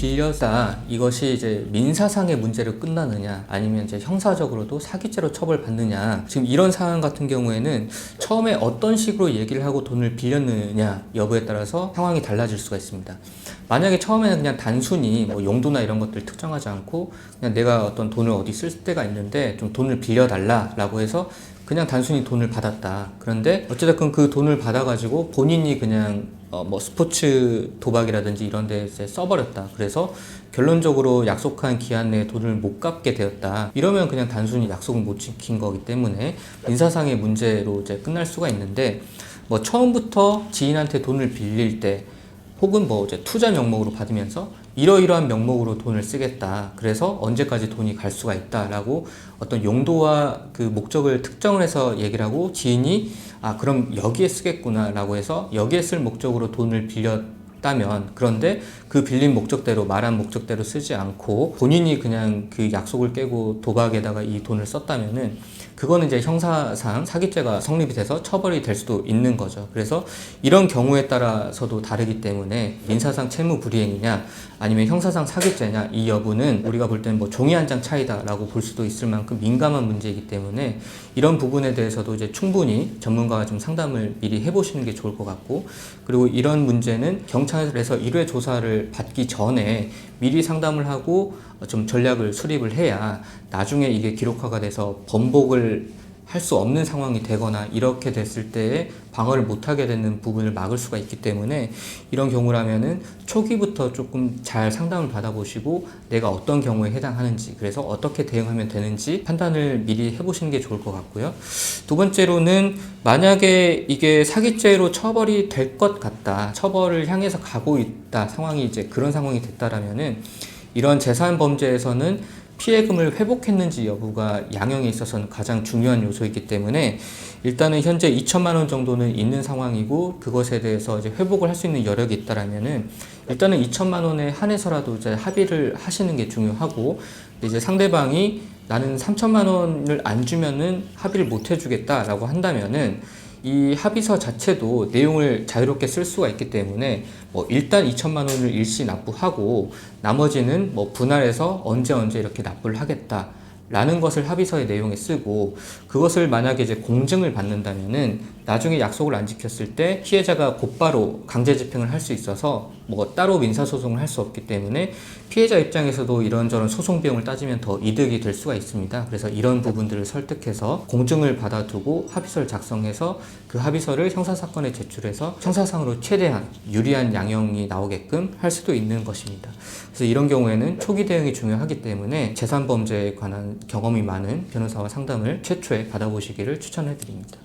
빌려다 이것이 이제 민사상의 문제로 끝나느냐 아니면 이제 형사적으로도 사기죄로 처벌받느냐, 지금 이런 상황 같은 경우에는 처음에 어떤 식으로 얘기를 하고 돈을 빌렸느냐 여부에 따라서 상황이 달라질 수가 있습니다. 만약에 처음에는 그냥 단순히 뭐 용도나 이런 것들 특정하지 않고 그냥 내가 어떤 돈을 어디 쓸 때가 있는데 좀 돈을 빌려달라 라고 해서 그냥 단순히 돈을 받았다. 그런데 어찌됐건 그 돈을 받아가지고 본인이 그냥 뭐 스포츠 도박이라든지 이런 데 이제 써버렸다. 그래서 결론적으로 약속한 기한 내에 돈을 못 갚게 되었다. 이러면 그냥 단순히 약속을 못 지킨 거기 때문에 민사상의 문제로 이제 끝날 수가 있는데, 뭐 처음부터 지인한테 돈을 빌릴 때 혹은 뭐 이제 투자 명목으로 받으면서 이러이러한 명목으로 돈을 쓰겠다. 그래서 언제까지 돈이 갈 수가 있다라고 어떤 용도와 그 목적을 특정을 해서 얘기를 하고 지인이 그럼 여기에 쓰겠구나 라고 해서 여기에 쓸 목적으로 돈을 빌렸다면, 그런데 그 빌린 목적대로 말한 목적대로 쓰지 않고 본인이 그냥 그 약속을 깨고 도박에다가 이 돈을 썼다면은 그거는 이제 형사상 사기죄가 성립이 돼서 처벌이 될 수도 있는 거죠. 그래서 이런 경우에 따라서도 다르기 때문에 민사상 채무불이행이냐 아니면 형사상 사기죄냐, 이 여부는 우리가 볼 때는 뭐 종이 한 장 차이다라고 볼 수도 있을 만큼 민감한 문제이기 때문에 이런 부분에 대해서도 이제 충분히 전문가가 좀 상담을 미리 해보시는 게 좋을 것 같고, 그리고 이런 문제는 경찰에서 1회 조사를 받기 전에 미리 상담을 하고 좀 전략을 수립을 해야 나중에 이게 기록화가 돼서 번복을 할 수 없는 상황이 되거나 이렇게 됐을 때에 방어를 못하게 되는 부분을 막을 수가 있기 때문에 이런 경우라면은 초기부터 조금 잘 상담을 받아보시고 내가 어떤 경우에 해당하는지, 그래서 어떻게 대응하면 되는지 판단을 미리 해보시는 게 좋을 것 같고요. 두 번째로는 만약에 이게 사기죄로 처벌이 될 것 같다, 처벌을 향해서 가고 있다, 상황이 이제 그런 상황이 됐다라면은 이런 재산 범죄에서는 피해금을 회복했는지 여부가 양형에 있어서는 가장 중요한 요소이기 때문에 일단은 현재 2천만 원 정도는 있는 상황이고 그것에 대해서 이제 회복을 할 수 있는 여력이 있다라면은 일단은 2천만 원에 한해서라도 이제 합의를 하시는 게 중요하고, 이제 상대방이 나는 3천만 원을 안 주면은 합의를 못 해주겠다라고 한다면은 이 합의서 자체도 내용을 자유롭게 쓸 수가 있기 때문에 뭐 일단 2천만 원을 일시 납부하고 나머지는 뭐 분할해서 언제 이렇게 납부를 하겠다 라는 것을 합의서의 내용에 쓰고, 그것을 만약에 이제 공증을 받는다면은 나중에 약속을 안 지켰을 때 피해자가 곧바로 강제 집행을 할 수 있어서 뭐 따로 민사소송을 할 수 없기 때문에 피해자 입장에서도 이런저런 소송 비용을 따지면 더 이득이 될 수가 있습니다. 그래서 이런 부분들을 설득해서 공증을 받아두고 합의서를 작성해서 그 합의서를 형사사건에 제출해서 형사상으로 최대한 유리한 양형이 나오게끔 할 수도 있는 것입니다. 그래서 이런 경우에는 초기 대응이 중요하기 때문에 재산범죄에 관한 경험이 많은 변호사와 상담을 최초에 받아보시기를 추천해 드립니다.